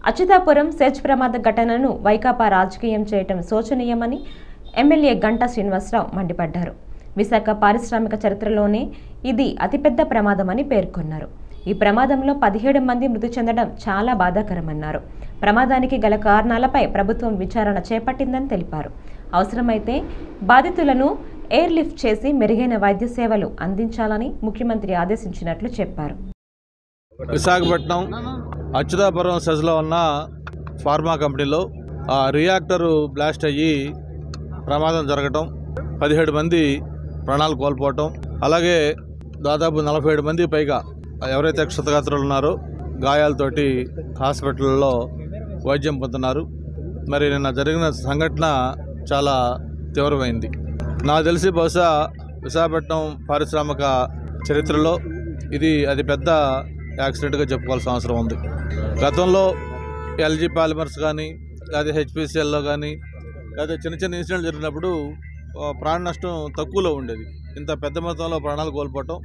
Atchutapuram search ప్రమాద ఘటనను వైకాపా రాజకీయం చేయటం శోచనీయమని ఎమ్మెల్యే గంటా శ్రీనివాసరావు మండిపడ్డారు. విశాఖ పారిశ్రామిక చరిత్రలోనే ఇది అతిపెద్ద ప్రమాదమని పేర్కొన్నారు. ఈ ప్రమాదంలో 17 మంది మృతి చెందడం చాలా బాధాకరమన్నారు. ప్రమాదానికి గల కారణాలపై ప్రభుత్వం విచారణ చేపట్టిందని తెలిపారు. అవసరమైతే బాధితులను ఎయిర్ లిఫ్ట్ చేసి మెరుగైన వైద్య సేవలు అందించాలని ముఖ్యమంత్రి ఆదేశించినట్లు చెప్పారు. విశాఖపట్నం అచ్యుతాపురం సెజ్లో ఉన్న ఫార్మా కంపెనీలో రియాక్టర్ బ్లాస్ట్ అయ్యి ప్రమాదం జరగటం, 17 మంది ప్రాణాలు కోల్పోవటం, అలాగే దాదాపు 47 మంది పైగా ఎవరైతే క్షతగాత్రులు ఉన్నారో గాయాలతోటి హాస్పిటల్లో వైద్యం పొందుతున్నారు. మరి నిన్న జరిగిన సంఘటన చాలా తీవ్రమైంది. నాకు తెలిసి బహుశా విశాఖపట్నం పారిశ్రామిక చరిత్రలో ఇది అతి పెద్ద యాక్సిడెంట్గా చెప్పుకోవాల్సిన అవసరం ఉంది. గతంలో ఎల్జీ పాలిమర్స్ కానీ లేదా హెచ్పిసిఎల్లో కానీ లేదా చిన్న చిన్న ఇన్సిడెంట్లు జరిగినప్పుడు ప్రాణ నష్టం తక్కువలో ఉండేది. ఇంత పెద్ద మొత్తంలో ప్రాణాలు కోల్పోవటం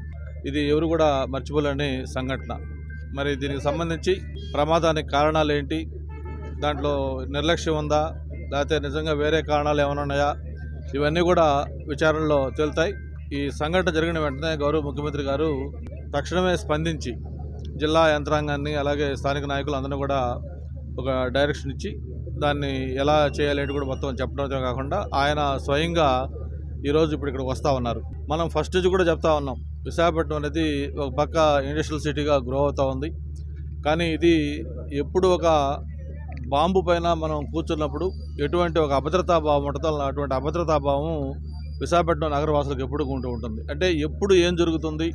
ఇది ఎవరు కూడా మర్చిపోలేని సంఘటన. మరి దీనికి సంబంధించి ప్రమాదానికి కారణాలు ఏంటి, దాంట్లో నిర్లక్ష్యం ఉందా లేకపోతే నిజంగా వేరే కారణాలు ఏమైనా ఉన్నాయా, ఇవన్నీ కూడా విచారణలో తేలుతాయి. ఈ సంఘటన జరిగిన వెంటనే గౌరవ ముఖ్యమంత్రి గారు తక్షణమే స్పందించి జిల్లా యంత్రాంగాన్ని అలాగే స్థానిక నాయకులు అందరూ కూడా ఒక డైరెక్షన్ ఇచ్చి దాన్ని ఎలా చేయాలి కూడా మొత్తం చెప్పడంతో కాకుండా ఆయన స్వయంగా ఈరోజు ఇప్పుడు ఇక్కడికి వస్తూ ఉన్నారు. మనం ఫస్ట్ నుంచి కూడా చెప్తా ఉన్నాం, విశాఖపట్నం అనేది ఒక పక్క ఇండస్ట్రియల్ సిటీగా గ్రో అవుతూ ఉంది. కానీ ఇది ఎప్పుడు ఒక బాంబు పైన మనం కూర్చున్నప్పుడు ఎటువంటి ఒక అభద్రతాభావం ఉంటుందో అటువంటి అభద్రతాభావం విశాఖపట్నం నగరవాసులకు ఎప్పుడు ఉంటూ ఉంటుంది. అంటే ఎప్పుడు ఏం జరుగుతుంది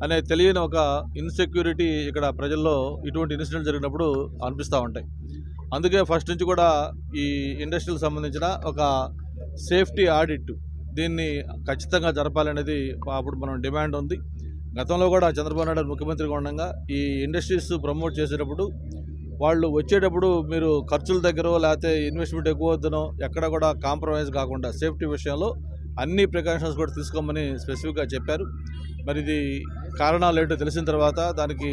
అనే తెలియని ఒక ఇన్సెక్యూరిటీ ఇక్కడ ప్రజల్లో ఇటువంటి ఇన్సిడెంట్ జరిగినప్పుడు అనిపిస్తూ ఉంటాయి. అందుకే ఫస్ట్ నుంచి కూడా ఈ ఇండస్ట్రీకి సంబంధించిన ఒక సేఫ్టీ ఆడిట్ దీన్ని ఖచ్చితంగా జరపాలనేది అప్పుడు మనం డిమాండ్ ఉంది. గతంలో కూడా చంద్రబాబు నాయుడు ముఖ్యమంత్రిగా ఉండగా ఈ ఇండస్ట్రీస్ ప్రమోట్ చేసేటప్పుడు వాళ్ళు వచ్చేటప్పుడు మీరు ఖర్చుల దగ్గర లేకపోతే ఇన్వెస్ట్మెంట్ ఎక్కువ వద్దనో ఎక్కడ కూడా కాంప్రమైజ్ కాకుండా సేఫ్టీ విషయంలో అన్ని ప్రికాషన్స్ కూడా తీసుకోమని స్పెసిఫిక్గా చెప్పారు. మరి ఇది కారణాలు ఏంటో తెలిసిన తర్వాత దానికి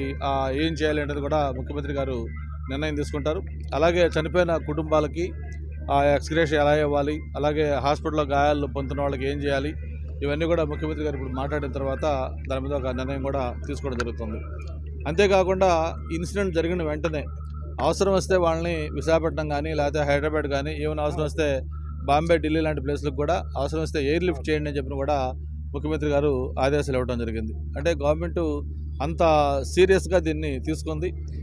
ఏం చేయాలి అనేది కూడా ముఖ్యమంత్రి గారు నిర్ణయం తీసుకుంటారు. అలాగే చనిపోయిన కుటుంబాలకి ఎక్స్గ్రేషన్ ఎలా ఇవ్వాలి, అలాగే హాస్పిటల్లో గాయాలు పొందుతున్న వాళ్ళకి ఏం చేయాలి, ఇవన్నీ కూడా ముఖ్యమంత్రి గారు ఇప్పుడు మాట్లాడిన తర్వాత దాని మీద ఒక నిర్ణయం కూడా తీసుకోవడం జరుగుతుంది. అంతేకాకుండా ఇన్సిడెంట్ జరిగిన వెంటనే అవసరం వస్తే వాళ్ళని విశాఖపట్నం కానీ లేకపోతే హైదరాబాద్ కానీ ఏమైనా అవసరం వస్తే బాంబే, ఢిల్లీ లాంటి ప్లేస్లకు కూడా అవసరం వస్తే ఎయిర్ లిఫ్ట్ చేయండి అని చెప్పిన కూడా ముఖ్యమంత్రి గారు ఆదేశాలు ఇవ్వడం జరిగింది. అంటే గవర్నమెంట్ అంత సీరియస్గా దీన్ని తీసుకుంది.